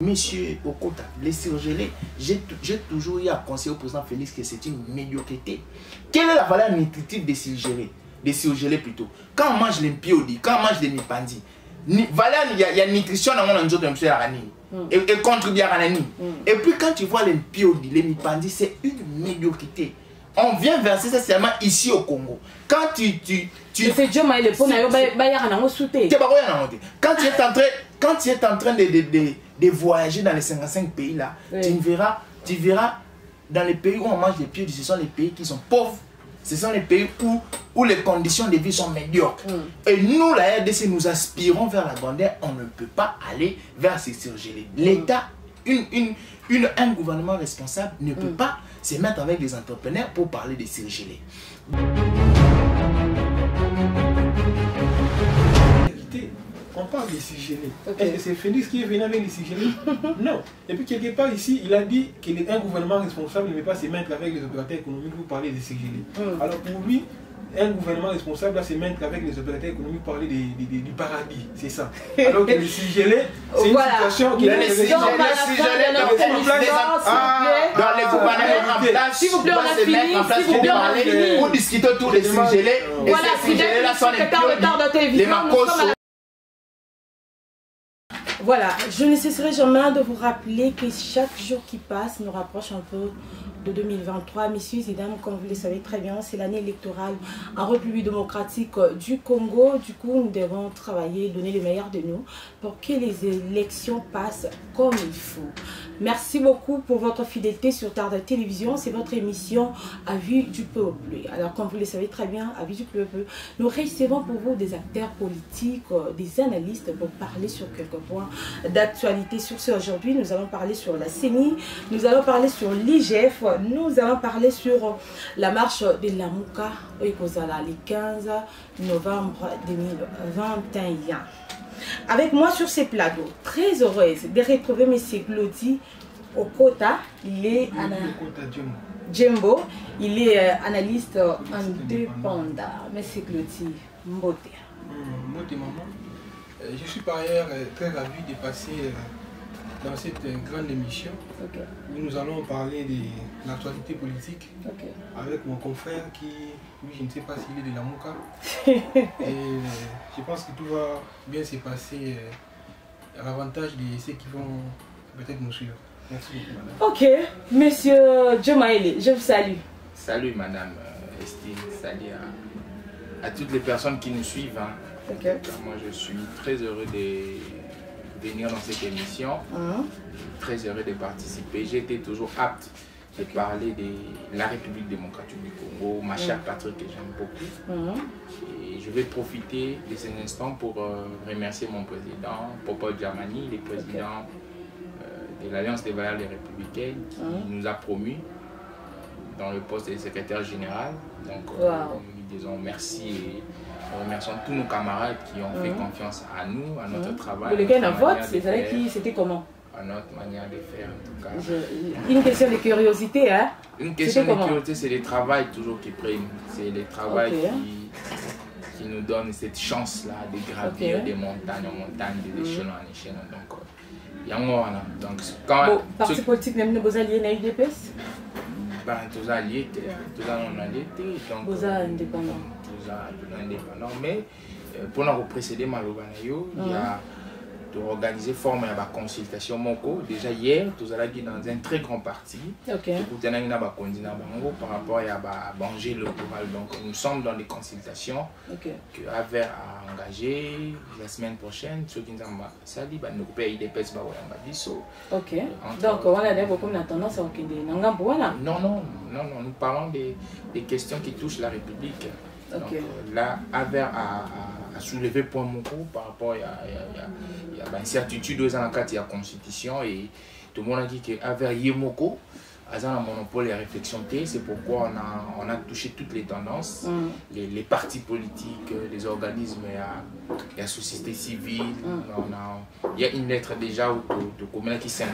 Monsieur Okota, les surgelés, j'ai toujours eu à conseiller au président Félix que c'est une médiocrité. Quelle est la valeur nutritive des surgelés? Des surgelés plutôt. Quand on mange les piodi, quand on mange les nipandi, valeur, il y a nutrition dans mon enjeu de monsieur Arani. Et contribue à Arani. Et puis quand tu vois les piodi, les nipandi, c'est une médiocrité. On vient verser ça seulement ici au Congo. Quand tu c'est Dieu m'a le quand tu es en train de voyager dans les 55 pays là, oui. tu verras dans les pays où on mange les pieds, ce sont les pays qui sont pauvres. Ce sont les pays où les conditions de vie sont médiocres. Et nous, la RDC, nous aspirons vers la grandeur. On ne peut pas aller vers ces surgelés. L'État, un gouvernement responsable ne peut pas se mettre avec les entrepreneurs pour parler des surgelés. On parle des surgelés. Est-ce que c'est Félix qui est venu avec les surgelés? Non. Et puis quelque part ici, il a dit qu'un gouvernement responsable ne peut pas se mettre avec les opérateurs économiques pour parler des surgelés. Alors pour lui, un gouvernement responsable doit se mettre avec les opérateurs économiques pour parler du paradis. C'est ça. Alors que les surgelés, c'est une situation qui est... Dans les gouvernements en place, s'il vous plaît, on a fini. Pour discuter tous les surgelés. Et ces surgelés-là sont les macos. Voilà, je ne cesserai jamais de vous rappeler que chaque jour qui passe nous rapproche un peu de 2023. Messieurs et dames, comme vous le savez très bien, c'est l'année électorale en République démocratique du Congo. Du coup, nous devons travailler, donner le meilleur de nous pour que les élections passent comme il faut. Merci beaucoup pour votre fidélité sur Tarda Télévision. C'est votre émission à vue du peuple. Alors, comme vous le savez très bien, à vue du peuple, nous recevons pour vous des acteurs politiques, des analystes pour parler sur quelques points d'actualité. Sur ce, aujourd'hui, nous allons parler sur la CENI, nous allons parler sur l'IGF, nous allons parler sur la marche de Lamuka, le 15 novembre 2021. Avec moi sur ces plateaux, très heureuse de retrouver M. Glody Okota. Il est Djembo, il est analyste indépendant. M. Glody Mbote. Mbote maman. Je suis par ailleurs très ravi de passer dans cette grande émission où nous allons parler de l'actualité politique avec mon confrère qui, lui, je ne sais pas s'il est de la Mouka. Et je pense que tout va bien se passer à l'avantage de ceux qui vont peut-être nous suivre. Merci beaucoup, madame. Ok, monsieur Djomaïli, je vous salue. Salut, madame Estine. Salut à toutes les personnes qui nous suivent. Hein. Moi, je suis très heureux de venir dans cette émission, très heureux de participer. J'ai été toujours apte de parler de la République démocratique du Congo, ma chère patrie que j'aime beaucoup. Et je vais profiter de cet instant pour remercier mon président, Popo Djamani, le président de l'Alliance des valeurs républicaines, qui nous a promus dans le poste de secrétaire général. Donc, nous disons merci et nous remercions tous nos camarades qui ont fait confiance à nous, à notre travail. Le gars vote, c'était comment? À notre manière de faire, en tout cas. Une question de curiosité, hein? Une question de curiosité, c'est le travail toujours qui prime. C'est le travail qui nous donne cette chance-là de gravir des montagnes en montagne, des échelons en échelon. Donc, il y a un moment. Donc, quand parti politique, même nos alliés n'a eu des pistes? Ben, tous alliés, tous non-alliés, donc tous indépendants. Mais pour nous précéder, il y a d'organiser forme de consultation moko. Déjà hier, nous allons dans un très grand parti. Par rapport à Banger le Coral. Donc nous sommes dans des consultations que Aver a engagées la semaine prochaine. Ceux qui nous ont dit nous payons des pèses. Ok. Donc on a beaucoup de tendance à non, nous parlons des questions qui touchent la République. Donc là, Aver a soulevé point moko par rapport à une certitude dans le cadre de la Constitution et tout le monde a dit qu'Aver Yemoko a un monopole de réflexion. C'est pourquoi on a touché toutes les tendances, les partis politiques, les organismes, la société civile. Il y a une lettre déjà de combien qui s'est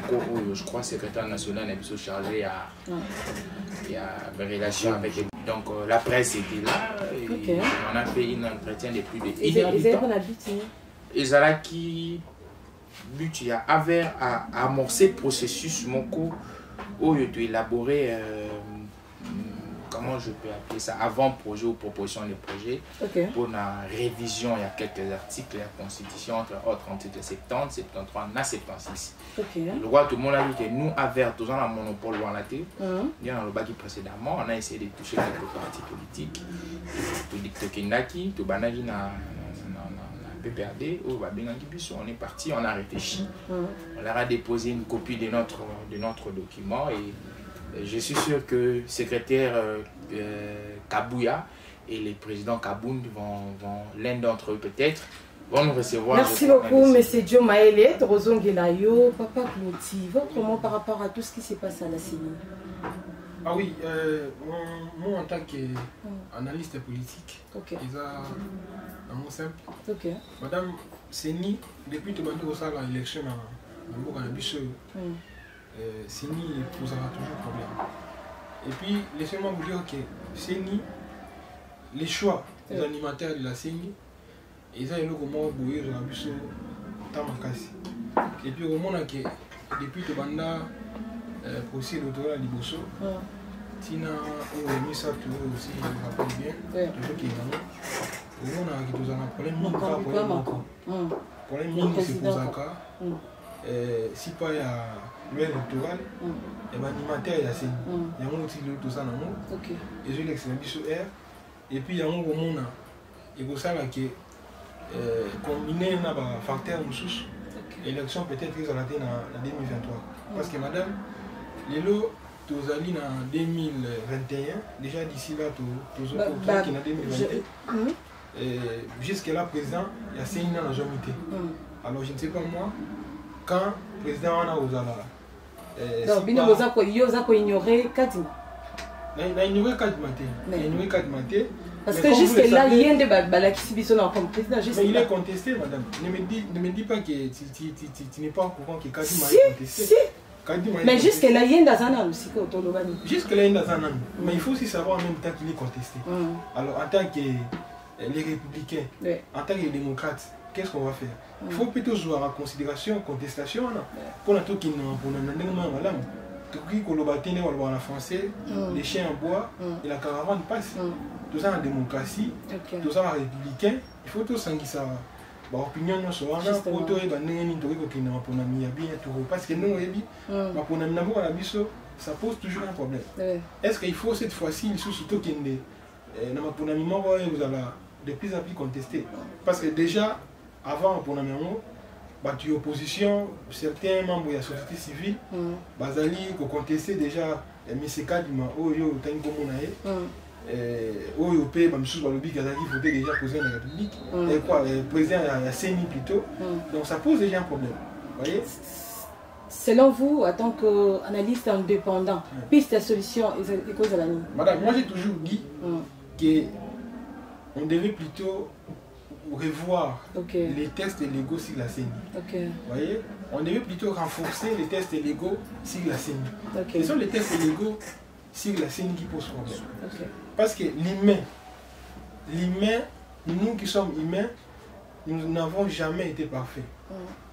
je crois, secrétaire national est chargé à la relation avec les... Donc la presse était là et on a fait un entretien de plus de 1 heure du temps. Et Zalaki but il y a à amorcer le processus moko où il doit élaborer comment je peux appeler ça, avant-projet ou proposition de projet. Pour la révision, il y a quelques articles, la Constitution, entre autres, articles 70, 73, 76. Le droit, tout le monde a dit que nous, avons tous un monopole dans la télé. Il y a dans le bac précédemment, on a essayé de toucher quelques partis politiques. Tout dit que Kendaki, tout Banagi na PPRD, on est parti, on a réfléchi. On leur a déposé une copie de notre document et je suis sûr que le secrétaire Kabouya et le président Kabound l'un d'entre eux peut-être, vont nous recevoir. Merci beaucoup, M. Joe Maele, Roson Gelayo, Papa Claudie. Votre mot par rapport à tout ce qui se passe à la CENI? Ah oui, moi en tant qu'analyste politique, ils ont un mot simple. Madame CENI, depuis que nous avons l'élection dans le CENI posera toujours problème. Et puis, laissez-moi vous dire que CENI, les choix des animateurs de la CENI, ils ont un comment bouillir dans la bus Tamakasi. Et puis, au moment que depuis que Banda procès d'autorat à Liboso, Tina ou Missa aussi, je me rappelle bien, toujours qu'il y a au moment que nous avons un problème mini c'est pour Zaka. Si pas il y a l'électoral, et l'animateur il y a CENI. Il y a un outil de tout ça dans nous. Et je l'excellent sur R. Et puis il y a un moment et pour ça qui combiné un facteur sous élection peut-être qu'ils ont raté en 2023. Parce que madame, les lots tous allés en 2021, déjà d'ici là tous autres qui en 2021. Jusqu'à là présent, il y a CENI dans la jamité. Alors je ne sais pas moi. Quand le président a donc, il a ignoré Kadima. Il a ignoré Kadima. Parce que jusque-là, il y a des qui subissent comme président. Mais il est contesté, madame. Ne me dis pas que tu n'es pas au courant que Kadima est contesté. Mais jusque-là, il y a des années aussi. Jusque-là, il y a des années. Mais il faut aussi savoir en même temps qu'il est contesté. Alors, en tant que les républicains, en tant que démocrates, qu'est-ce qu'on va faire? Il faut plutôt jouer en considération, contestation, pour la tout qui n'ont pas en français, les chiens en bois et la caravane passe. Tout ça en démocratie, tout ça en républicain, il faut tout ça qui ça. Opinion sur parce que nous, ça pose toujours un problème. Est-ce qu'il faut cette fois-ci, surtout qu'il y a de plus en plus contesté? Parce que déjà, avant, pour la opposition, certains membres de la société civile, Bazali, qui contestaient déjà M. Kadima, Oyo, Tangomonae, Oyo, P, Bamsous, Balobi, Kazaki, votait déjà président de la République, et quoi, président de la CENI plutôt. Donc ça pose déjà un problème. Voyez? Selon vous, en tant qu'analyste indépendant, piste de solution et cause à la nuit? Madame, moi j'ai toujours dit qu'on devait plutôt revoir les tests légaux sur la CENI. Voyez, on devait plutôt renforcer les tests légaux sur la CENI. Ce sont les tests légaux sur la CENI qui posent problème. Parce que l'humain, nous qui sommes humains, nous n'avons jamais été parfaits.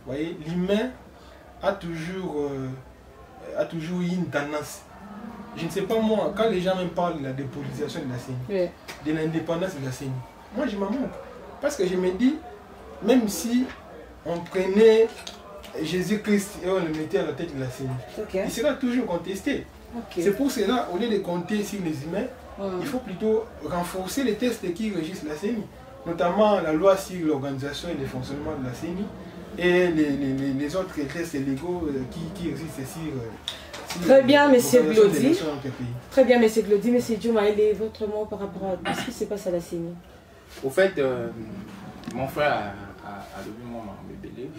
Voyez, l'humain a toujours eu une tendance. Je ne sais pas moi, quand les gens me parlent de la dépolitisation de la CENI, de l'indépendance de la CENI, moi je m'en moque. Parce que je me dis, même si on prenait Jésus-Christ et on le mettait à la tête de la CENI, il sera toujours contesté. C'est pour cela, au lieu de compter sur les humains, il faut plutôt renforcer les tests qui régissent la CENI, notamment la loi sur l'organisation et le fonctionnement de la CENI et les autres tests légaux qui existent sur Très bien, M. Glody. Très bien, M. Glody. M. Joe Maele, votre mot par rapport à ce qui se passe à la CENI? Au fait, mon frère a levé mon bébé.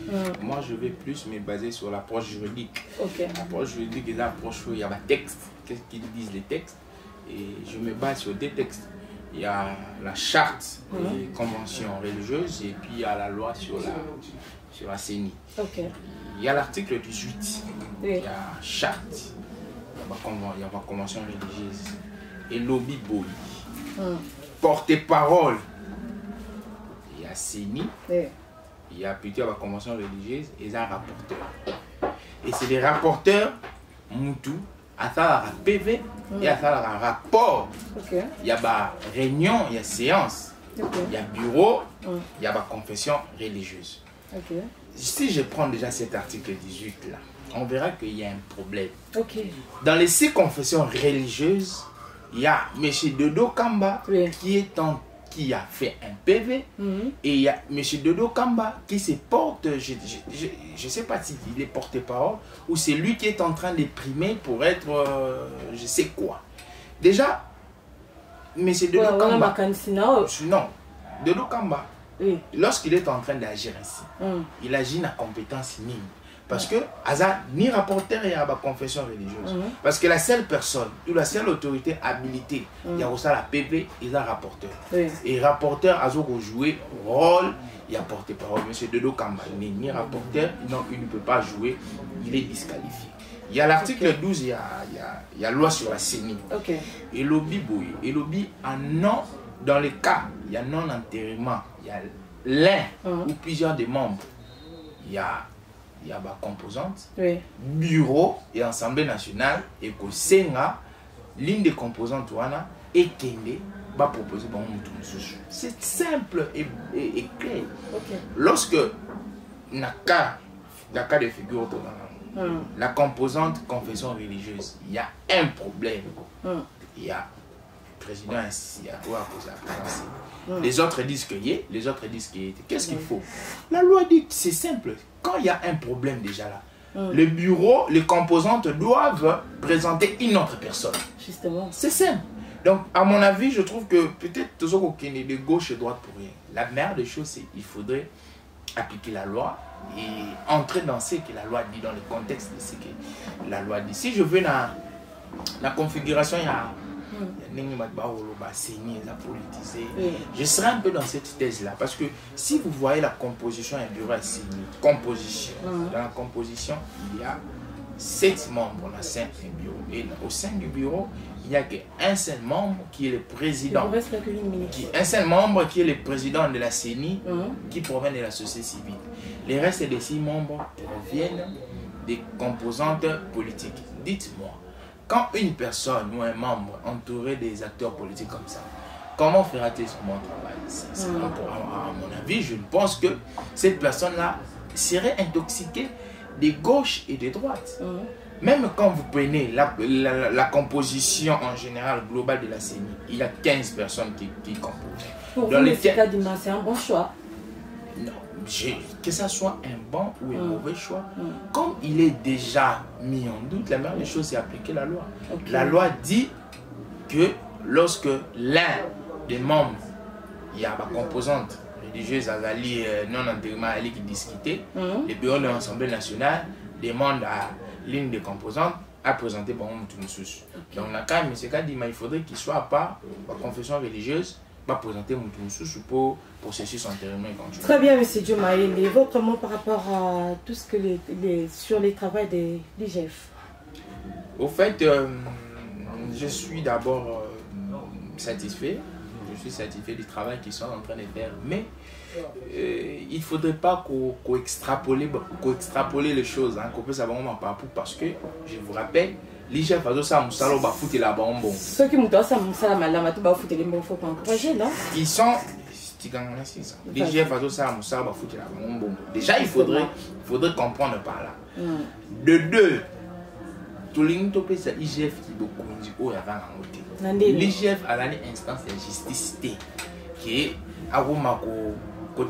Moi, je vais plus me baser sur l'approche juridique. L'approche juridique est l'approche où il y a des textes. Qu'est-ce qu'ils disent les textes? Et je me base sur des textes. Il y a la charte des conventions religieuses et puis il y a la loi sur la CENI. Il y a l'article 18. Il y a charte. Il y a la convention religieuse. Et lobby boy. Porte-parole. Il y a CENI. il y a plutôt la convention religieuse et un rapporteur. Et c'est les rapporteurs, Moutou, à ça la PV et à ça un rapport. Il y a des réunions, il y a séance, il y a bureau, il y a confession religieuse. Si je prends déjà cet article 18 là, on verra qu'il y a un problème. Dans les 6 confessions religieuses, il y a M. Dodo Kamba qui a fait un PV et il y a M. Dodo Kamba qui se porte, je ne sais pas s'il est porte-parole ou c'est lui qui est en train de primer pour être je sais quoi. Déjà, M. Dodo Kamba, non, Dodo Kamba, lorsqu'il est en train d'agir ici, il agit dans compétence minime. Parce que Aza ni rapporteur et à la confession religieuse. Parce que la seule personne ou la seule autorité habilitée, il y a aussi la PV, il y a rapporteur. Et rapporteur a joué rôle, il a porté parole. Monsieur Dodo Kamba ni rapporteur, donc il ne peut pas jouer, il est disqualifié. Il y a l'article 12, il y a loi sur la CENI. Et lobby boy, et lobby en non, dans les cas, il y a non enterrement, il y a l'un ou plusieurs des membres, il y a ma composante, bureau et assemblée nationale, et que Senga, l'une des composantes et Kende va proposer bon c'est simple et clair. Lorsque dans le cas de figure la composante confession religieuse, il y a un problème. Il y a le président ici à quoi les autres disent que les autres disent que qu'est-ce qu'il faut? La loi dit que c'est simple. Quand il y a un problème déjà là, le bureau, les composantes doivent présenter une autre personne. Justement. C'est simple. Donc, à mon avis, je trouve que peut-être tout ce qu'on est de gauche et de droite pour rien. La meilleure des choses, c'est qu'il faudrait appliquer la loi et entrer dans ce que la loi dit, dans le contexte de ce que la loi dit. Si je veux dans la configuration, il y a je serai un peu dans cette thèse-là, parce que si vous voyez la composition et bureau composition, dans la composition, il y a 7 membres au sein du bureau. Et au sein du bureau, il n'y a qu'un seul membre qui est le président. Un seul membre qui est le président de la CENI, qui provient de la société civile. Les restes des 6 membres proviennent des composantes politiques. Dites-moi, quand une personne ou un membre entouré des acteurs politiques comme ça, comment fera-t-il son bon travail? À mon avis, je pense que cette personne-là serait intoxiquée de gauche et de droite. Même quand vous prenez la composition en général globale de la CENI, il y a 15 personnes qui composent. Pour vous, c'est un bon choix. Non, que ça soit un bon ou un mauvais choix, comme il est déjà mis en doute, la meilleure des choses, c'est appliquer la loi. La loi dit que lorsque l'un des membres, il y a ma composante religieuse, Azali, non enterrement, Ali qui discutait, le bureau de l'Assemblée nationale demande à l'une des composantes à présenter bon Moutoumoussous. Donc, il faudrait qu'il soit pas la confession religieuse, va présenter Moutoumoussous pour processus enterrement éventuel. Très bien, M. Diomaye. Et votre mot par rapport à tout ce que sur les travaux de l'IGF? Au fait, je suis d'abord satisfait. Je suis satisfait du travail qu'ils sont en train de faire. Mais il ne faudrait pas qu'on extrapole les choses. Qu'on peut savoir parce que, je vous rappelle, l'IGF a dit ça, Moussalo va foutre la bombe. Ceux qui m'ont dit ça, Moussalo va foutre les bombes, il faut pas encourager, non? Ils sont. L'IGF a dit ça, Moussalo va foutre la bombe. Déjà, il faudrait comprendre par là. De deux, tout le monde peut dire l'IGF qui est beaucoup dit où il y avait un côté. L'IGF a une instance de justice qui est à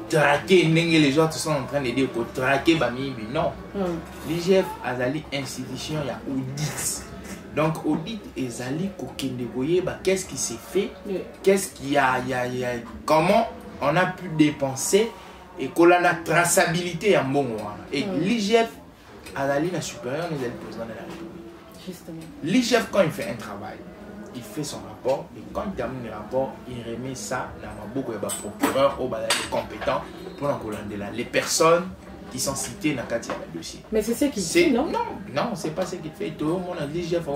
traquer les gens sont en train de dire que traquer non. L'IGF a une institution, il y a audit. Donc audit et zali qu'est-ce qui s'est fait, qu'est-ce qu'il y a, comment on a pu dépenser et qu'on a la traçabilité en bon moment. Et l'IGF a la supérieure des président de la République. L'IGF quand il fait un travail, il fait son rapport et quand il termine le rapport, il remet ça dans le procureur au compétent pour les personnes qui sont citées dans le dossier. Mais c'est ce qu'il fait, non? Non, c'est pas ce qu'il fait. Tout le monde a l'IGF,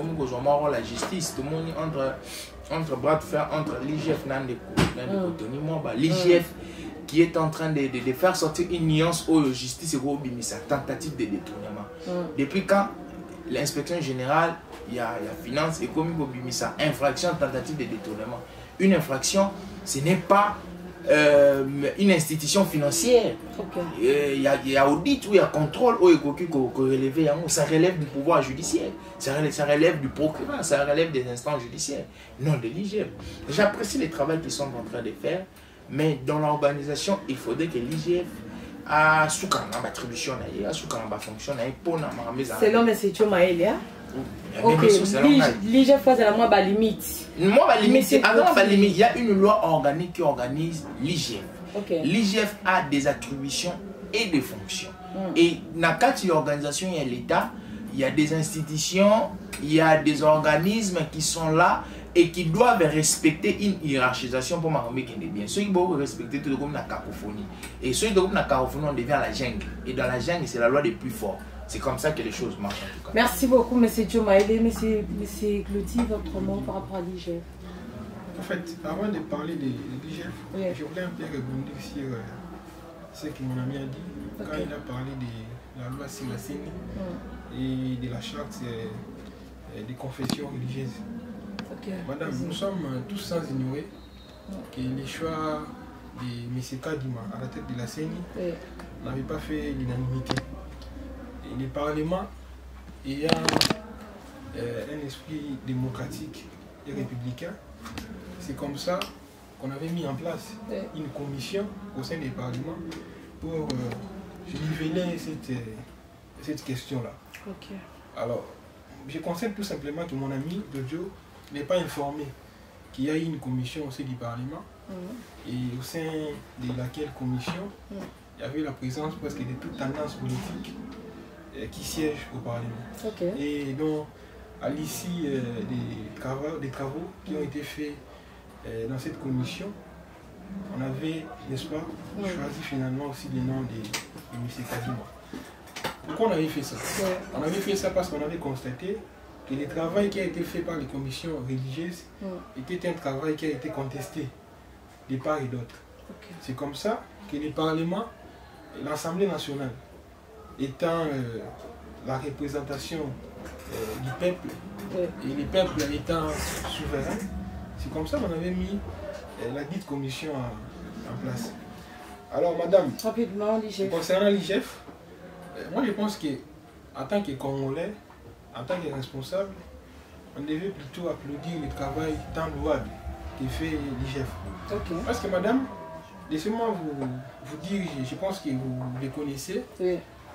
la justice, tout le monde entre bras de fer entre l'IGF et l'IGF qui est en train de faire sortir une nuance aux justice et au bimisa, tentative de détournement. Depuis quand l'inspection générale, il y a finance, économie au bimisa, infraction, tentative de détournement. Une infraction, ce n'est pas une institution financière. Il y a audit ou il y a contrôle ça relève du pouvoir judiciaire, ça relève du procureur, ça relève des instances judiciaires, non de l'IGF. J'apprécie le travail qu'ils sont en train de faire, mais dans l'organisation, il faudrait que l'IGF a une attribution, a fonction, selon M. Tchomaelia. Ok, l'IGF a la moins limite. Il y a une loi organique qui organise l'IGF. L'IGF a des attributions et des fonctions. Et dans l'organisation, il y a l'État, il y a des institutions, il y a des organismes qui sont là et qui doivent respecter une hiérarchisation pour m'arranger qui est bien. Ceux qui doivent respecter tout comme la cacophonie. Et ceux qui doivent la cacophonie, on devient la jungle. Et dans la jungle, c'est la loi des plus forts. C'est comme ça que les choses marchent en tout cas. Merci beaucoup, M. Tchomaelia. M. Clotilde, votre mot par rapport à l'IGF. En fait, avant de parler de l'IGF, je voulais un peu rebondir sur ce que mon ami a dit. Quand il a parlé de la loi sur la CENI et de la charte des confessions religieuses. Madame, nous sommes tous sans ignorer que les choix de M. Kadima à la tête de la CENI n'avaient pas fait l'unanimité. Le Parlement ayant un esprit démocratique et républicain, c'est comme ça qu'on avait mis en place une commission au sein du Parlement pour niveler cette question-là. Alors, je constate tout simplement que mon ami Jojo n'est pas informé qu'il y a eu une commission au sein du Parlement et au sein de laquelle commission il y avait la présence presque de toute tendance politique qui siège au Parlement. Et donc, à l'issue des travaux qui ont été faits dans cette commission, on avait, n'est-ce pas, choisi finalement aussi le nom de M. Kadima. Pourquoi on avait fait ça? On avait fait ça parce qu'on avait constaté que le travail qui a été fait par les commissions religieuses était un travail qui a été contesté de part et d'autre. C'est comme ça que le Parlement, l'Assemblée nationale, étant la représentation du peuple et le peuple étant souverain, c'est comme ça qu'on avait mis la dite commission en place. Alors madame, concernant l'IGF, moi je pense qu'en tant que Congolais, en tant que responsable, on devait plutôt applaudir le travail tant louable que fait l'IGF. Parce que madame, laissez-moi vous dire, je pense que vous les connaissez,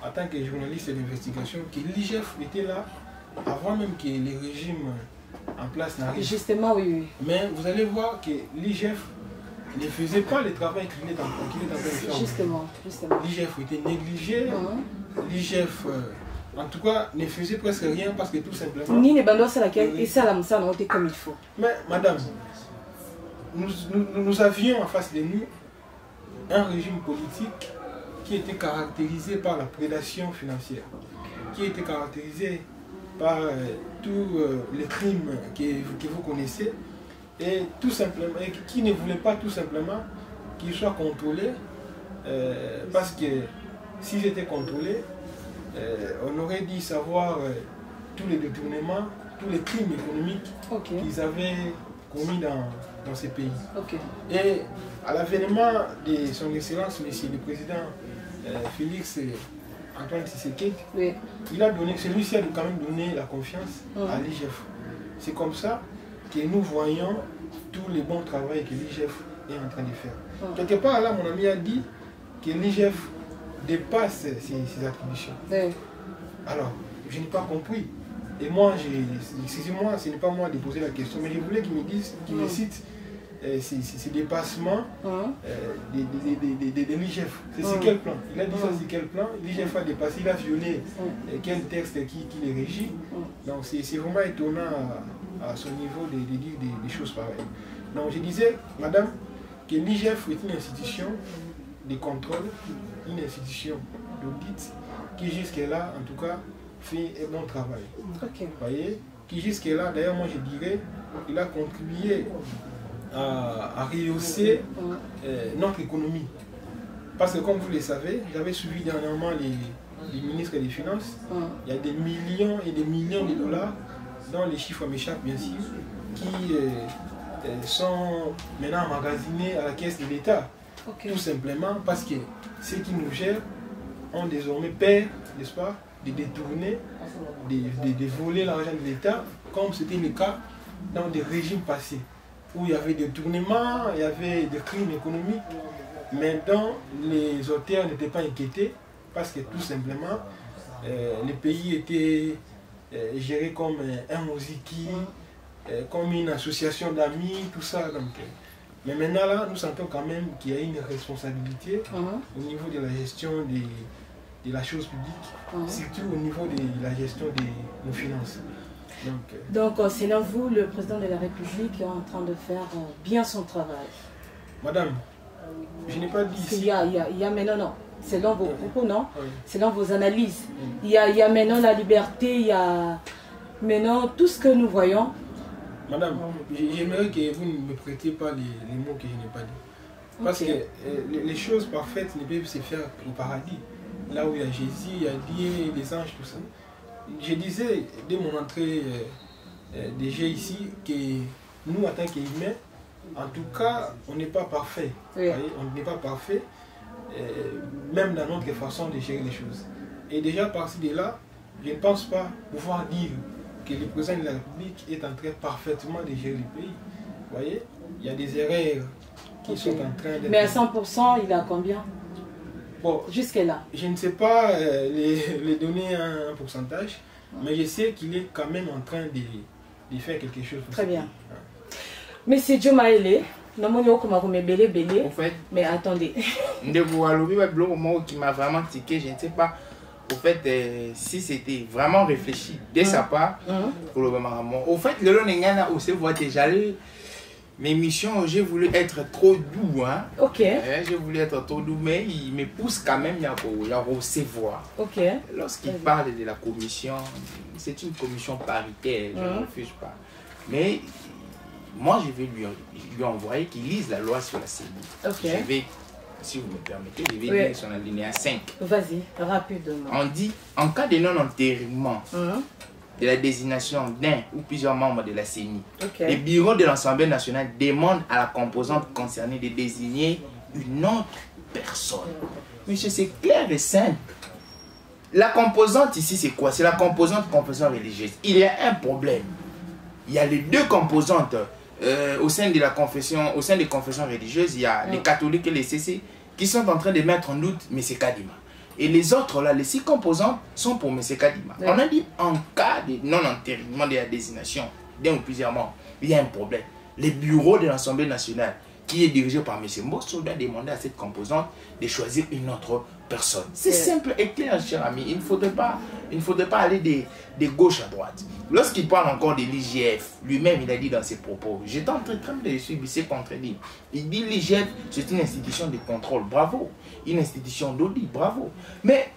en tant que journaliste d'investigation, que l'IGF était là avant même que le régime en place n'arrive. Justement, oui. Mais vous allez voir que l'IGF ne faisait pas le travail qu'il est en train de faire. Justement. L'IGF était négligé, l'IGF, en tout cas, ne faisait presque rien parce que tout simplement... Ni les bandos à laquelle, et ça n'a été comme il faut. Mais madame, nous avions en face de nous un régime politique qui était caractérisé par la prédation financière, qui était caractérisé par tous les crimes que vous connaissez, et tout simplement, et qui ne voulait pas tout simplement qu'ils soient contrôlés, parce que s'ils étaient contrôlés, on aurait dû savoir tous les détournements, tous les crimes économiques qu'ils avaient commis dans ces pays. Et à l'avènement de son Excellence, Monsieur le Président Félix Antoine Tshisekedi, celui-ci a quand même donné la confiance à l'IGF. C'est comme ça que nous voyons tout le bon travail que l'IGF est en train de faire. Quelque part là, mon ami a dit que l'IGF dépasse ses attributions. Alors, je n'ai pas compris. Et moi, excusez-moi, ce n'est pas moi de poser la question, mais je voulais qu'il me dise, qu'il me cite ces dépassements de l'IGF. C'est sur quel plan? Il a dit ça sur quel plan? L'IGF a dépassé, il a violé quel texte qui les régit. Donc c'est vraiment étonnant à son niveau de dire des choses pareilles. Donc je disais, madame, que l'IGF est une institution de contrôle, une institution d'audit qui jusque-là, en tout cas, fait un bon travail. Vous voyez? Qui jusque-là, d'ailleurs moi je dirais, il a contribué à rehausser notre économie. Parce que comme vous le savez, j'avais suivi dernièrement les ministres des Finances. Il y a des millions et des millions de dollars, dont les chiffres m'échappent bien sûr, qui sont maintenant emmagasinés à la caisse de l'État. Tout simplement parce que ceux qui nous gèrent ont désormais peur, n'est-ce pas, de détourner, de voler l'argent de l'État, comme c'était le cas dans des régimes passés, où il y avait des détournements, il y avait des crimes économiques, mais dont les auteurs n'étaient pas inquiétés, parce que tout simplement, le pays était géré comme un moziki, comme une association d'amis, tout ça. Donc, mais maintenant, là, nous sentons quand même qu'il y a une responsabilité au niveau de la gestion de la chose publique, surtout au niveau de la gestion de nos finances. Donc selon vous, le président de la République est en train de faire bien son travail? Madame, je n'ai pas dit ici... Il y a maintenant, non, selon vos propos, non, selon vos analyses, il y a maintenant la liberté, il y a maintenant tout ce que nous voyons. Madame, j'aimerais que vous ne me prêtiez pas les mots que je n'ai pas dit. Parce que les choses parfaites ne peuvent se faire au paradis. Là où il y a Jésus, il y a Dieu, les anges, tout ça. Je disais dès mon entrée déjà ici que nous, en tant qu'humains, en tout cas, on n'est pas parfait. Oui. On n'est pas parfait, même dans notre façon de gérer les choses. Et déjà, parti de là, je ne pense pas pouvoir dire que le président de la République est en train parfaitement de gérer le pays. Vous voyez, il y a des erreurs qui sont en train d'être... Mais à 100%, il a combien? Bon, jusque-là, je ne sais pas les donner un pourcentage, mais je sais qu'il est quand même en train de faire quelque chose. Très bien. Monsieur Joe Maele, en fait, mais attendez. Qui m'a vraiment tiqué, je ne sais pas. Au fait, si c'était vraiment réfléchi dès sa part, pour le moment. Au fait, le Nengana aussi voit déjà mes missions, j'ai voulu être trop doux. Hein. Ok. J'ai voulu être trop doux, mais il me pousse quand même à recevoir. Ok. Lorsqu'il parle de la commission, c'est une commission paritaire, je ne refuse pas. Mais moi, je vais lui envoyer qu'il lise la loi sur la CENI. Ok. Je vais, si vous me permettez, je vais lire son alinéa 5. Vas-y, rapidement. On dit, en cas de non-enterrement, de la désignation d'un ou plusieurs membres de la CENI, le bureau de l'Assemblée nationale demande à la composante concernée de désigner une autre personne. Monsieur, c'est clair et simple. La composante ici, c'est quoi? C'est la composante confession religieuse. Il y a un problème. Il y a les deux composantes au sein de la confession, au sein des confessions religieuses. Il y a les catholiques et les CC qui sont en train de mettre en doute M. Kadima. Et les autres, là, les 6 composants sont pour M. Kadima. On a dit, en cas de non-enterrement de la désignation d'un ou plusieurs membres, il y a un problème. Le bureau de l'Assemblée nationale, qui est dirigé par M. Mbosso, doit demander à cette composante de choisir une autre personne. C'est simple et clair, cher ami. Il ne faudrait pas aller de gauche à droite. Lorsqu'il parle encore de l'IGF, lui-même, il a dit dans ses propos, j'étais en train de le suivre, il s'est contredit. Il dit l'IGF, c'est une institution de contrôle, bravo. Une institution d'audit, bravo. Mais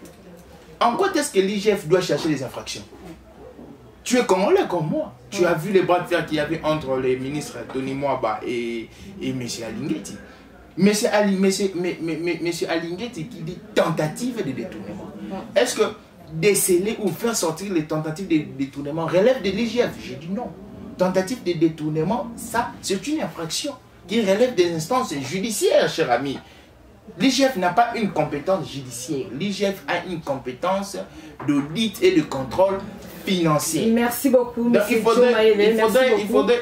en quoi est-ce que l'IGF doit chercher les infractions? Tu es congolais comme moi. Tu as vu les bras de fer qu'il y avait entre les ministres Tony Mwaba et M. Alingueti. M. Alingueti qui dit tentative de détournement. Est-ce que déceler ou faire sortir les tentatives de détournement relève de l'IGF? J'ai dit non. Tentative de détournement, ça, c'est une infraction qui relève des instances judiciaires, cher ami. L'IGF n'a pas une compétence judiciaire. L'IGF a une compétence d'audit et de contrôle financier. Merci beaucoup, donc, il faudrait,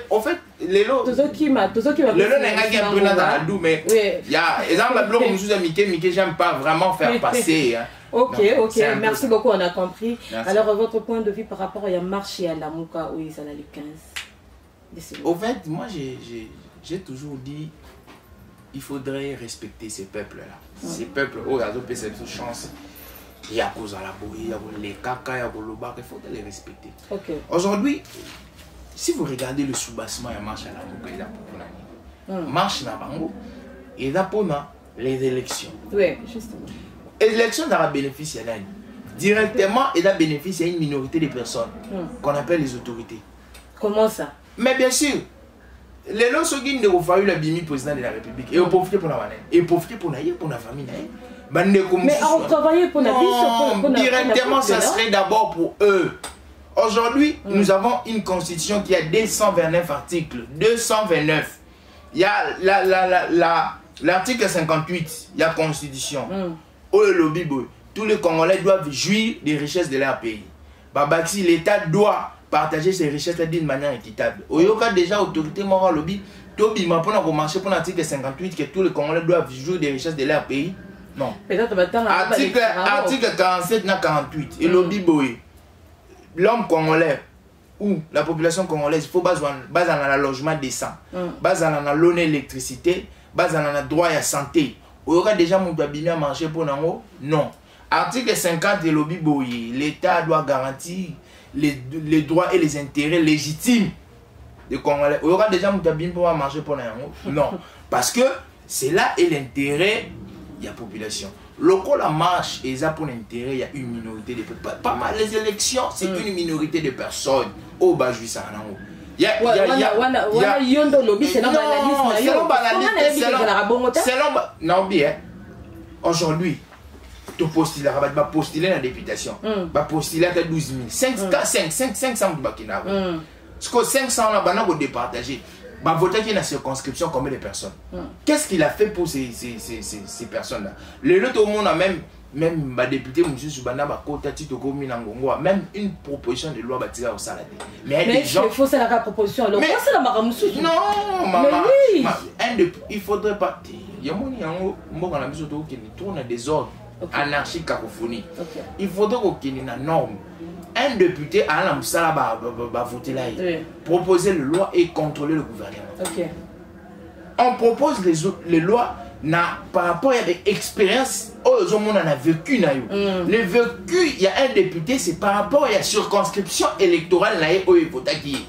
en fait, les lots. Le lot n'est pas un peu dans doux, mais il y a, exemple, le bloc nous a Mickey, j'aime pas vraiment faire passer. Hein. Ok, merci beaucoup, on a compris. Merci. Alors, votre point de vue par rapport à Marche et à la Mouka, où ils en ont les 15. Au fait, moi, j'ai toujours dit, il faudrait respecter ces peuples-là. Ces peuples, ils ont cette chance. Il y a cause à la boue, il y a les caca, il y a le bar, il faut les respecter. Aujourd'hui, si vous regardez le soubassement, il y a marche à la boue, il y a pour marche à la bango, il y a pour les élections. Oui, justement. L'élection n'a pas bénéficié à l'année. Directement, il a bénéficié à une minorité de personnes qu'on appelle les autorités. Comment ça? Mais bien sûr, Les gens qui ont fait le bimi président de la République et ont profité pour la manette. Et profité pour la famille. Mais on travaille pour la vie. Non, directement, ça serait d'abord pour eux. Aujourd'hui, nous avons une constitution qui a 229 articles. 229. Il y a l'article 58, il y a constitution. Au lobby, tous les Congolais doivent jouir des richesses de leur pays. Babaxi, l'État doit partager ses richesses d'une manière équitable. Au Yoka, déjà, autorité morale lobby, Tobi, mais pour marcher pour l'article 58, que tous les Congolais doivent jouir des richesses de leur pays. Non. Article 47 na 48. Et lobby boy. L'homme congolais ou la population congolaise, il faut baser dans le logement décent, baser dans l'électricité, baser dans le droit à la santé. Il y aura déjà mon babine à marcher pour nous? Non. Article 50 de lobby boy. L'État doit garantir les droits et les intérêts légitimes des Congolais. Il y aura déjà mon babine pour marcher pour nous? Non. Parce que c'est là et l'intérêt de la population. Lorsqu'on la marche, et ça pour l'intérêt, il y a une minorité de personnes. Pas mal les élections, c'est une minorité de personnes. Au bas, je ça en haut. Aujourd'hui, tu postules dans la députation. Tu postules à 12 000. 500 bakina. Parce que 500 là, on va départager. Bah, voter qui est dans la circonscription, combien de personnes? Qu'est-ce qu'il a fait pour ces personnes-là? Le tout le monde a même député, M. Subana, même une proposition de loi bâtie au salade. Mais il faut ça la proposition. Alors, mais c'est la maman. Non, maman. Il faudrait pas. Il y a un qui tourne des ordres anarchiques, cacophonie. Il faudrait qu'il y ait une norme. Un député à l'Amsala va voter là, proposer les lois et contrôler le gouvernement. On propose les lois par rapport à des expériences où on a vécu. Le vécu, il y a un député, c'est par rapport à la circonscription électorale où il faut taquiller.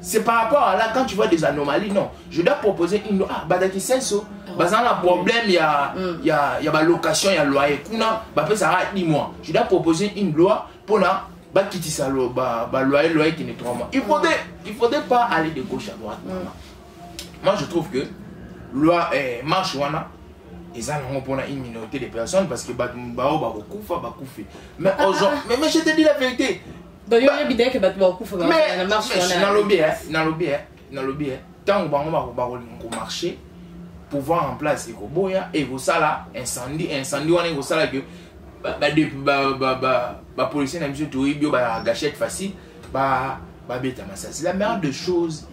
C'est par rapport à là, quand tu vois des anomalies, non. Je dois proposer une loi. Badaki Senso, basant le problème, il y a la location, il y a le loyer. Ça va 10 mois. Je dois proposer une loi pour la quitter ça, loyer qui n'est 3 mois. Il faudrait pas aller de gauche à droite. Moi, je trouve que loi marche ils ont pour une minorité de personnes parce que mais je te dis la vérité. Mais dans le lobby, tant que on marché pour voir en place et ça là incendie on ça là que les policiers n'ont pas de gâchette facile. C'est la meilleure des choses.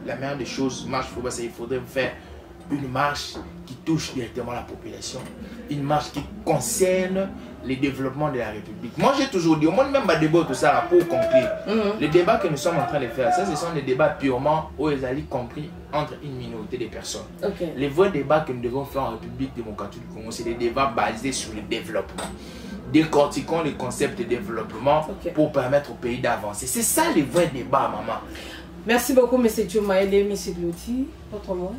La meilleure des choses, il faudrait faire une marche qui touche directement la population. Une marche qui concerne le développement de la République. Moi, j'ai toujours dit, au moins même un débat tout ça pour conclure. Les débats que nous sommes en train de faire, ça, ce sont des débats purement où ils allaient compris entre une minorité de personnes. Les vrais débats que nous devons faire en République démocratique du Congo, c'est des débats basés sur le développement. Décortiquons les concepts de développement pour permettre au pays d'avancer. C'est ça les vrais débats, maman. Merci beaucoup, M. Diomaye, M. Gloti. Votre mot?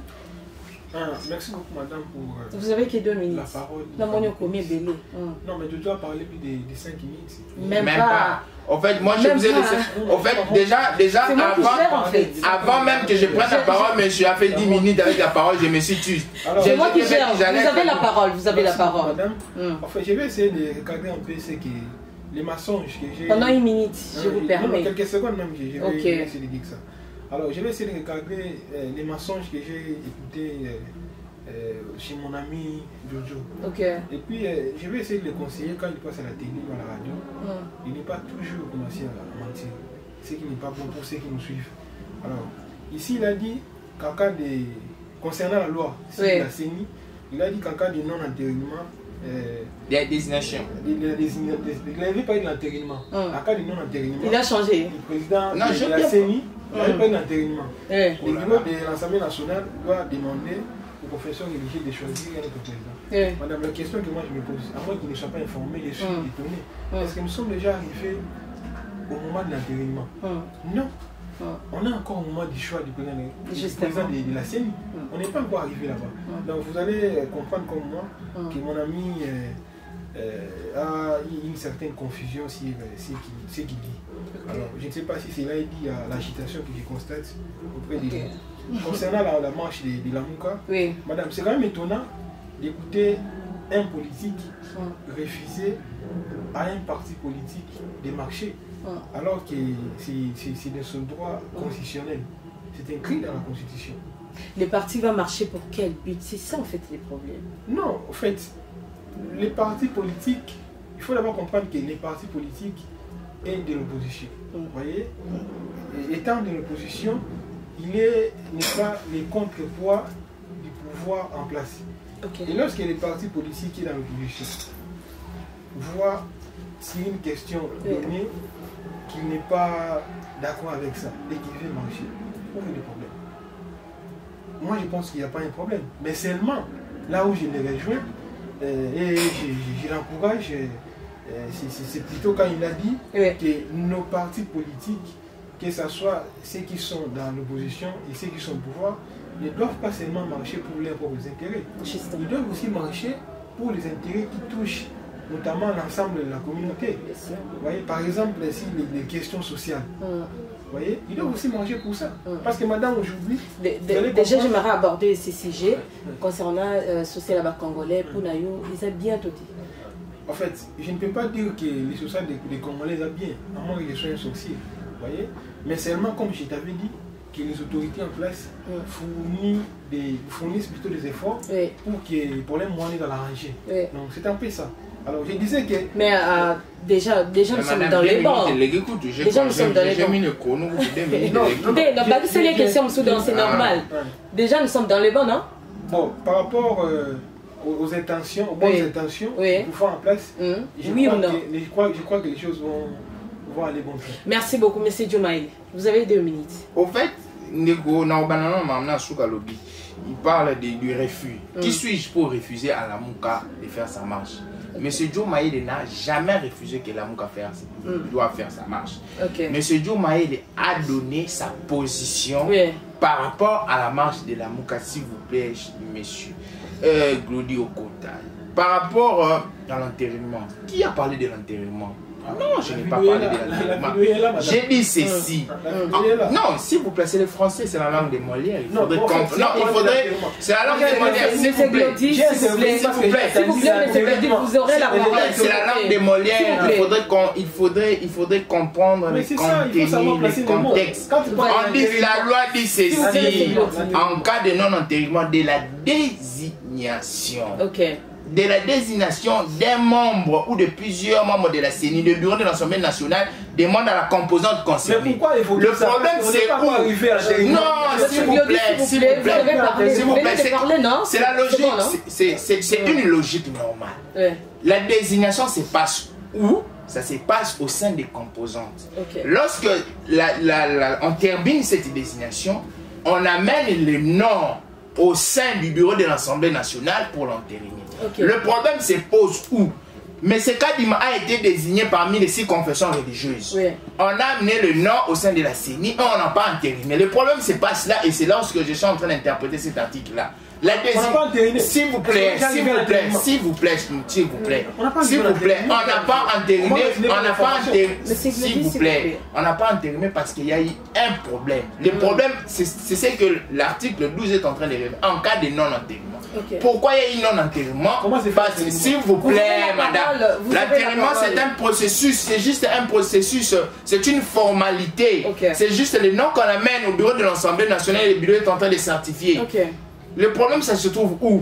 Merci beaucoup, madame, pour vous avez que 2 minutes. La parole. Non, mais tu dois parler plus de 5 minutes. Même pas. En fait, moi, je vous ai laissé. En fait, déjà avant même que je prenne la parole, monsieur a fait 10 minutes avec la parole, je me suis tué. C'est moi qui gère. Vous avez la parole. Vous avez la parole. Madame, en fait, je vais essayer de regarder un peu ce que les mensonges que j'ai. Pendant 1 minute, je vous permets. Quelques secondes même, je vais essayer de dire ça. Alors, je vais essayer de regarder les mensonges que j'ai écoutés chez mon ami Jojo. Et puis, je vais essayer de le conseiller quand il passe à la télé ou à la radio. Il n'est pas toujours commencé à mentir. Ce qui n'est pas bon pour ceux qui nous suivent. Alors, ici, il a dit qu'en cas de. Concernant la loi sur la CENI, il a dit qu'en cas de non-entérinement. Des désignations. Il n'avait pas eu de l'entérinement. En cas de non-entérinement. Il a changé. Le président de la CENI. Il n'avait pas d'entérinement. Le bureau de l'Assemblée nationale doit demander aux professeurs religieux de choisir un autre président. Madame, la question que moi je me pose, à moins qu'ils ne soient pas informés, je suis étonné. Est-ce que nous sommes déjà arrivés au moment de l'entérinement? Non. On est encore au moment du choix du président de la CENI. On n'est pas encore arrivé là-bas. Donc vous allez comprendre comme moi que mon ami a une certaine confusion sur ce qu'il dit. Alors, je ne sais pas si c'est là il dit à l'agitation que je constate auprès des gens. Concernant la marche de Lamuka, madame, c'est quand même étonnant d'écouter un politique refuser à un parti politique de marcher, alors que c'est de son droit constitutionnel. C'est inscrit dans la Constitution. Les partis vont marcher pour quel but? C'est ça en fait les problèmes. Non, en fait, les partis politiques, il faut d'abord comprendre que les partis politiques sont de l'opposition. Vous voyez, étant de l'opposition, il n'est pas les contrepoids du pouvoir en place. Et lorsque les partis politiques sont dans l'opposition, voient sur une question donnée qu'il n'est pas d'accord avec ça et qu'il veut marcher, où est le problème? Moi je pense qu'il n'y a pas un problème, mais seulement là où je les rejoins et je l'encourage, c'est plutôt quand il a dit que nos partis politiques, que ce soit ceux qui sont dans l'opposition et ceux qui sont au pouvoir, ne doivent pas seulement marcher pour leurs propres intérêts. Ils doivent aussi marcher pour les intérêts qui touchent notamment l'ensemble de la communauté. Vous voyez, par exemple, si les questions sociales, vous voyez, ils doivent aussi marcher pour ça. Parce que madame, aujourd'hui... Déjà, j'aimerais aborder ces sujets concernant le social congolais pour Nayo. Ils ont bien tout dit. En fait, je ne peux pas dire que les sociales des Congolais ont bien, à moins qu'ils soient un sorcier. Vous voyez, mais seulement, comme je t'avais dit, que les autorités en place fournissent plutôt des efforts pour que les problèmes moindres dans l'arranger. Donc c'est un peu ça. Alors je disais que... Mais déjà nous sommes dans les bancs. Déjà nous sommes dans les bancs. J'ai mis le chrono. Non, c'est les questions, c'est normal. Déjà nous sommes dans les bancs, non? Bon, par rapport aux intentions, aux bonnes intentions, pour faire en place, je crois que les choses vont aller bon. Merci beaucoup, M. Diomaye. Vous avez 2 minutes. Au fait, il parle du refus. Qui suis-je pour refuser à Lamuka de faire sa marche? Monsieur Diomaye n'a jamais refusé que Lamuka doit faire sa marche. Monsieur Diomaye a donné sa position par rapport à la marche de Lamuka, s'il vous plaît, monsieur Glody Okota. Par rapport à l'enterrement, qui a parlé de l'enterrement? Non, je n'ai pas parlé de l'enterrement. J'ai dit ceci. Non, s'il vous plaît, c'est le français, c'est la langue des Molières. Il faudrait comprendre. Non, il faudrait. C'est la langue des Molières. S'il vous plaît. S'il vous plaît, vous aurez la parole. C'est la langue des Molières. Il faudrait comprendre les contextes. On dit, la loi dit ceci. En cas de non-enterrement, de la désignation. De la désignation d'un membre ou de plusieurs membres de la CENI, le bureau de l'Assemblée nationale demande à la composante concernée. Mais pourquoi il faut le problème c'est où? Non, s'il vous plaît, s'il vous plaît, c'est la logique, c'est une logique normale. La désignation se passe où? Ça se passe au sein des composantes. Lorsque on termine cette désignation, on amène le nom au sein du bureau de l'Assemblée nationale pour l'entériner. Le problème se pose où? Mais ce Kadima a été désigné parmi les 6 confessions religieuses. On a amené le nom au sein de la CENI et on n'a pas entériné. Le problème se passe là et c'est lorsque je suis en train d'interpréter cet article-là. La désignation, s'il vous plaît, s'il vous plaît, s'il vous plaît, s'il vous plaît, s'il vous plaît, on n'a pas entériné, on n'a pas entériné, s'il vous plaît, on n'a pas entériné parce qu'il y a eu un problème. Le problème, c'est ce que l'article 12 est en train de révéler en cas de non-entérinement. Pourquoi il y a eu non-entérinement? Parce que, s'il vous plaît, madame, l'entérinement c'est un processus, c'est juste un processus, c'est une formalité. C'est juste le nom qu'on amène au bureau de l'Assemblée nationale et le bureau est en train de certifier. Le problème, ça se trouve où?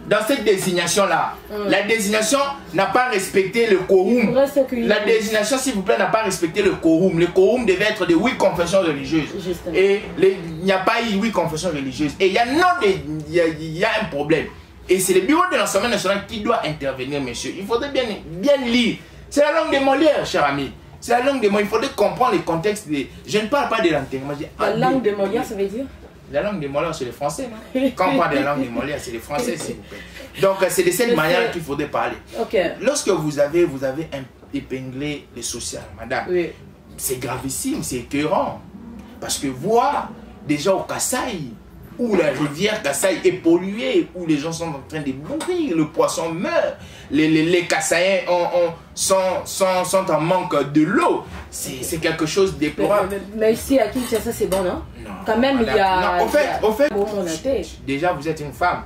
Dans cette désignation-là. La désignation n'a pas respecté le quorum. La désignation, s'il vous plaît, n'a pas respecté le quorum. Le quorum devait être de 8 confessions religieuses. Et il n'y a pas eu 8 confessions religieuses. Et il y a un problème. Et c'est le bureau de l'Assemblée nationale qui doit intervenir, monsieur. Il faudrait bien lire. C'est la langue des Molières, cher ami. C'est la langue des Molières. Il faudrait comprendre le contexte. Je ne parle pas de l'enterrement. La langue des Molières, ça veut dire? La langue des Molières, c'est le français, non? Quand on parle de la langue des Molières, c'est le français, s'il vous plaît. Donc, c'est de cette manière qu'il faudrait parler. Lorsque vous avez épinglé les social, madame, c'est gravissime, c'est écœurant. Parce que voir, déjà au Kasaï, où la rivière Kasaï est polluée, où les gens sont en train de mourir, le poisson meurt, les Kassaïens sont en manque de l'eau. C'est quelque chose de déplorable. Mais ici à Kinshasa c'est bon, non? Non. Quand même il y a... Non, au fait, déjà vous êtes une femme.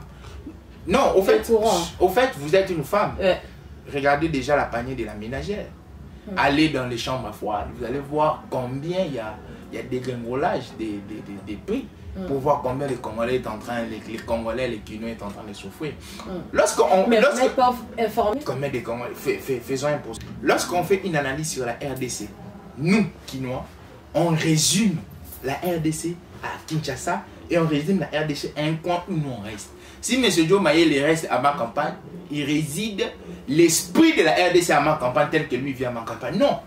Non, au fait, vous êtes une femme. Regardez déjà la panier de la ménagère. Allez dans les chambres à froid, vous allez voir combien il y a des dégringolages des prix. Pour voir combien les Congolais est en train, les Congolais, les Guinéens est en train de souffrir. Mais vous n'êtes pas informé. Combien de Congolais, faisons un procès. Lorsqu'on fait une analyse sur la RDC, nous, Quinois, on résume la RDC à Kinshasa et on résume la RDC à un coin où nous on reste. Si M. Joe Mayele reste à ma campagne, il réside l'esprit de la RDC à ma campagne tel que lui vient à ma campagne. Non.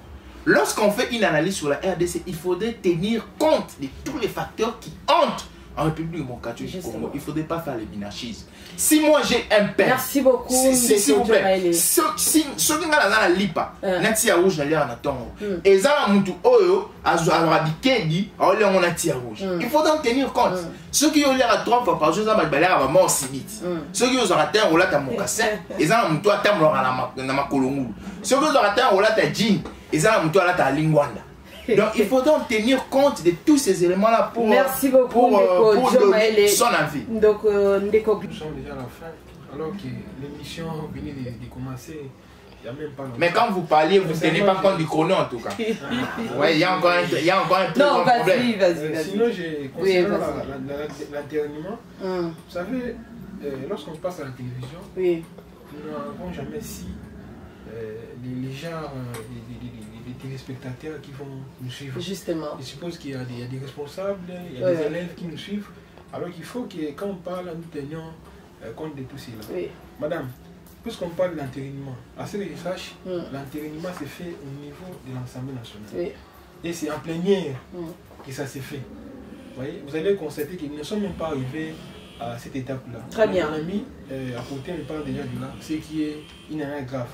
Lorsqu'on fait une analyse sur la RDC, il faudrait tenir compte de tous les facteurs qui entrent en République démocratique du Congo. Il ne faudrait pas faire les binachismes. Si moi j'ai un père... Merci beaucoup. S'il vous plaît. Si ceux qui ont la lipa, natia rouge na l'air na tongo. Et ça mutu oyo azradikedi, aole on natia rouge. Il faut en tenir compte. Ceux qui ont l'air à 3 fois par jour, ça va balaya à mort simite. Ceux qui ont raté un rolat à mokassin, et ça mutu à tamlo na makolongu. Ceux qui ont raté un rolat à jean, et ça mutu à la lingwanda. Donc il faut donc tenir compte de tous ces éléments-là pour, merci beaucoup, pour donner son avis. Donc, nous sommes déjà à la fin, alors que l'émission venait de commencer. Il y a même pas longtemps. Mais quand vous parliez, vous ne tenez pas compte du chrono en tout cas. Ouais, il y a encore un problème. Non, vas-y. Sinon, concernant l'enterrement, vous savez, lorsqu'on passe à la télévision, nous n'avons jamais si les gens, les téléspectateurs qui vont nous suivre. Justement. Je suppose qu'il y a des responsables, il y a des élèves qui nous suivent. Alors qu'il faut que quand on parle, nous tenions compte de tout cela. Madame, puisqu'on parle d'enterrement, à ce que je sache, l'enterrement s'est fait au niveau de l'Assemblée nationale. Et c'est en plénière que ça s'est fait. Vous allez constater qu'ils ne sont même pas arrivés à cette étape-là. Très bien. Mon ami, à côté, me parle déjà de là, ce qui est une erreur grave.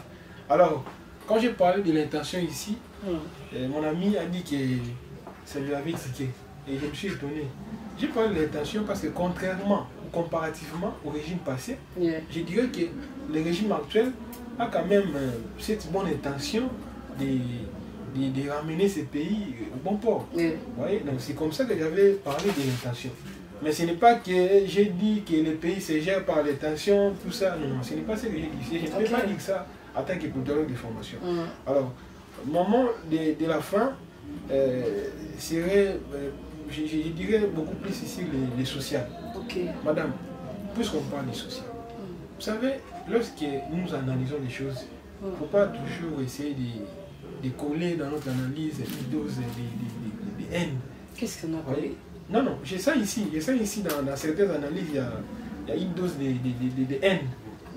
Alors, quand j'ai parlé de l'intention ici, mon ami a dit que ça lui avait tiqué. Et je me suis étonné. J'ai parlé de l'intention parce que contrairement ou comparativement au régime passé, je dirais que le régime actuel a quand même cette bonne intention de ramener ce pays au bon port. Voyez, donc c'est comme ça que j'avais parlé de l'intention. Mais ce n'est pas que j'ai dit que le pays se gère par l'intention, tout ça. Non, ce n'est pas ce que j'ai dit. Je ne peux pas dire ça en tant que politologue de formation. Alors, au moment de la fin, serait, je dirais beaucoup plus ici les sociales. Madame, puisqu'on parle des sociales, vous savez, lorsque nous analysons les choses, il ne faut pas toujours essayer de coller dans notre analyse une dose de haine. Qu'est-ce qu'on a collé? Non, j'ai ça ici dans certaines analyses, il y a une dose de haine,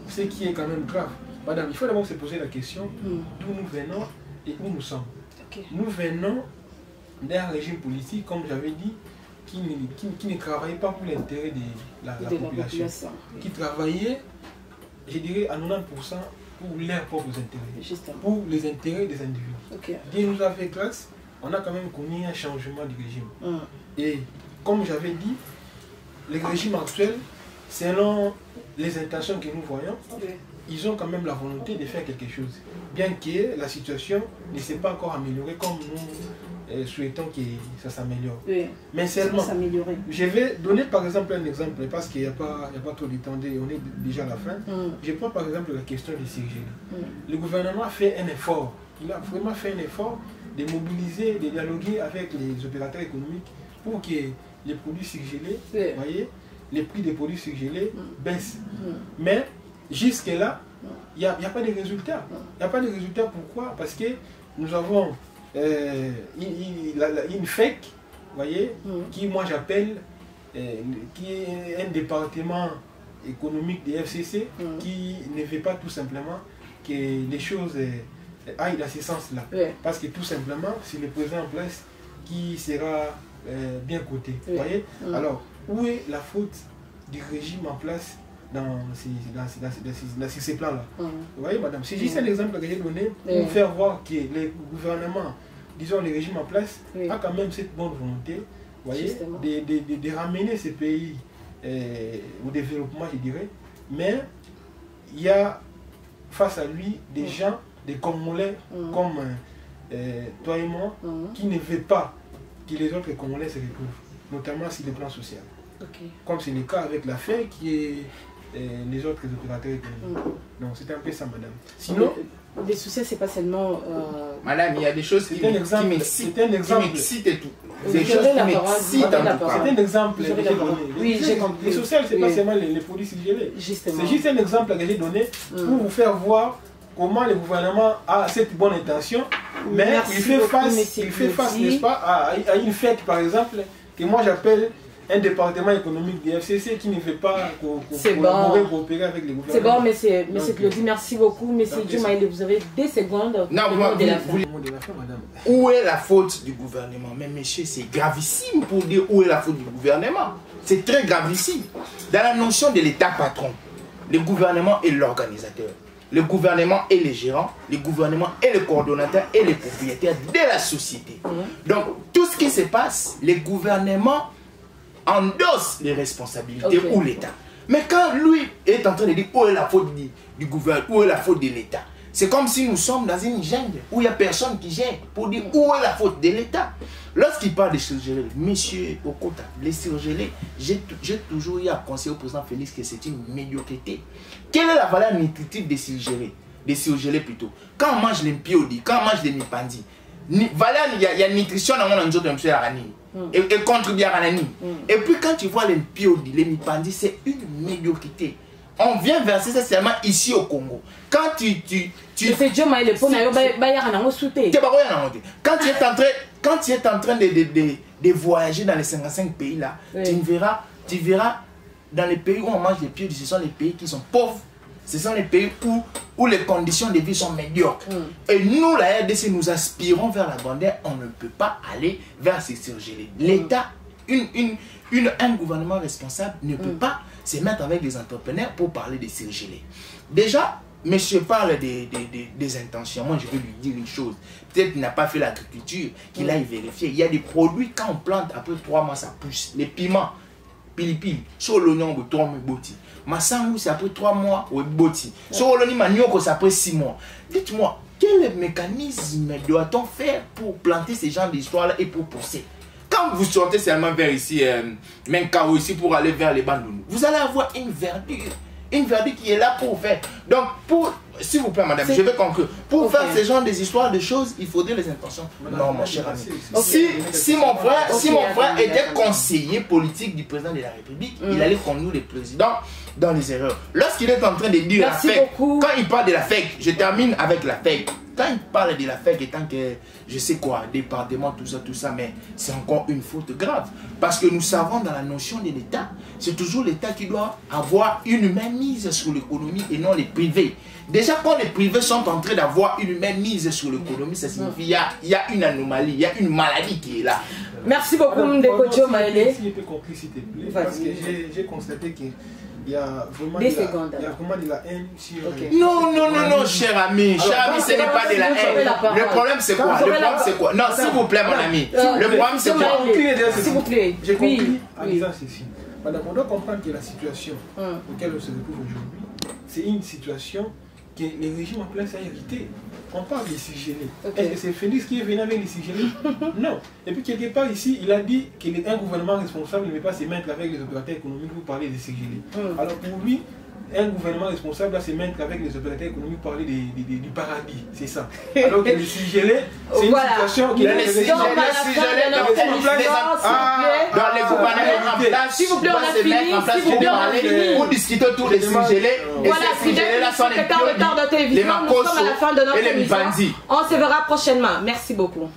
ce qui est quand même grave. Madame, il faut d'abord se poser la question d'où nous venons et où nous sommes. Nous venons d'un régime politique, comme j'avais dit, qui ne travaillait pas pour l'intérêt de la population, qui travaillait, je dirais, à 90% pour leurs propres intérêts, pour les intérêts des individus. Dieu nous a fait grâce, on a quand même connu un changement du régime. Et comme j'avais dit, le régime actuel, selon les intentions que nous voyons, ils ont quand même la volonté de faire quelque chose. Bien que la situation ne s'est pas encore améliorée comme nous souhaitons que ça s'améliore. Mais seulement, je vais donner par exemple un exemple, parce qu'il n'y a pas trop de temps, on est déjà à la fin. Je prends par exemple la question des CIRGL. Le gouvernement a fait un effort, il a vraiment fait un effort de mobiliser, de dialoguer avec les opérateurs économiques pour que les produits surgelés, voyez, les prix des produits surgelés baissent. Mais jusque-là, il n'y a pas de résultats. Il n'y a pas de résultats, pourquoi? Parce que nous avons une FEC, voyez, qui moi j'appelle, qui est un département économique des FCC, qui ne veut pas tout simplement que les choses aillent dans ce sens-là. Parce que tout simplement, c'est le président en place qui sera bien coté. Voyez. Alors, où est la faute du régime en place dans ces plans-là? Vous voyez, madame, c'est juste un exemple que j'ai donné pour faire voir que le gouvernement, disons le régime en place, a quand même cette bonne volonté, voyez, de ramener ce pays au développement, je dirais. Mais il y a face à lui des gens, des Congolais comme toi et moi, qui ne veulent pas que les autres Congolais se retrouvent, notamment sur le plan social. Comme c'est le cas avec la FEC qui est les autres opérateurs économiques. Donc c'est un peu ça, madame. Sinon, les soucis, c'est pas seulement... Madame, il y a des choses qui m'excitent et tout. Des choses qui m'excitent en tout cas. C'est un exemple que j'ai donné. Oui, j'ai compris. Le social, c'est pas seulement les produits surgelés. C'est juste un exemple que j'ai donné pour vous faire voir comment le gouvernement a cette bonne intention, mais il fait face, n'est-ce pas, à une fête, par exemple, que moi j'appelle un département économique du FCC qui ne veut pas coopérer avec les gouvernements. C'est bon, monsieur Claudie, merci beaucoup. Monsieur Diomaye, vous avez des secondes. Non, où est la faute du gouvernement? Mais monsieur, c'est gravissime pour dire où est la faute du gouvernement. C'est très gravissime. Dans la notion de l'État patron, le gouvernement est l'organisateur. Le gouvernement est le gérant, le gouvernement est le coordonnateur et le propriétaire de la société. Donc, tout ce qui se passe, le gouvernement endosse les responsabilités ou l'État. Mais quand lui est en train de dire où est la faute du gouvernement, où est la faute de l'État, c'est comme si nous sommes dans une jungle où il n'y a personne qui gère pour dire où est la faute de l'État. Lorsqu'il parle de surgelés, monsieur Okota, les surgelés, j'ai toujours eu à conseiller au président Félix que c'est une médiocrité. Quelle est la valeur nutritive des surgelés plutôt? Quand on mange les mpiodi, quand on mange les mipandi, il y a nutrition dans mon enjeu de monsieur Arani. Et contribue à Ranani. Et puis quand tu vois les mpiodi, les mipandi, c'est une médiocrité. On vient verser ça seulement ici au Congo. Quand tu es en train de voyager dans les 55 pays là, tu verras dans les pays où on mange les pieds, ce sont les pays qui sont pauvres. Ce sont les pays où les conditions de vie sont médiocres. Et nous, la RDC, nous aspirons vers la grandeur. On ne peut pas aller vers ces surgelés. L'État, un gouvernement responsable ne peut pas se mettre avec des entrepreneurs pour parler des surgelés. Déjà, monsieur parle des intentions. Moi, je vais lui dire une chose. Peut-être qu'il n'a pas fait l'agriculture, qu'il aille vérifier. Il y a des produits, quand on plante, après 3 mois, ça pousse. Les piments, pilipili, sur l'oignon, on tombe boti. Massangu, c'est après 3 mois, ou boti. Sur l'oignon, manioko, c'est après 6 mois. Dites-moi, quel mécanisme doit-on faire pour planter ces genres d'histoires-là et pour pousser? Quand vous sortez seulement vers ici, même Kao ici, pour aller vers les Bandounou, vous allez avoir une verdure. Une verdure qui est là pour faire. Donc, s'il vous plaît, madame, je vais conclure. Pour faire ce genre des histoires, de choses, il faudrait les intentions. Non, mon cher ami. Si mon frère était conseiller politique du président de la République, il allait conduire le président dans les erreurs. Lorsqu'il est en train de dire la FEC, quand il parle de la FEC, je termine avec la FEC. Quand il parle de la FEC étant que, je sais quoi, département, tout ça, mais c'est encore une faute grave. Parce que nous savons dans la notion de l'État, c'est toujours l'État qui doit avoir une mainmise sur l'économie et non les privés. Déjà, quand les privés sont en train d'avoir une mainmise sur l'économie, ça signifie qu'il y a une anomalie, il y a une maladie qui est là. Merci beaucoup, Ndeko Diomaye. Si je peux conclure, s'il te plaît, parce que j'ai constaté que il y a vraiment de la haine sur... Non, cher ami, ce n'est pas de la haine. Le problème c'est quoi? Non, s'il vous plaît, mon ami. Le problème c'est quoi? S'il vous plaît. J'ai compris en disant ceci. Madame, on doit comprendre que la situation auquel on se retrouve aujourd'hui, c'est une situation que les régimes en place a hérité. On parle des surgelés. Est-ce que c'est Félix qui est venu avec les surgelés? Non. Et puis quelque part ici, il a dit qu'un gouvernement responsable ne veut pas se mettre avec les opérateurs économiques pour parler des surgelés. Alors pour lui, un gouvernement responsable doit se mettre avec les opérateurs économiques pour parler du paradis. C'est ça. Alors que les surgelés, c'est une situation qui est... Les surgelés dans les gouvernements en place, s'il vous plaît, on a fini. Pour discuter autour des surgelés. Voilà, si là sont les retard de télévision, nous sommes à la fin de notre émission. On se verra prochainement. Merci beaucoup.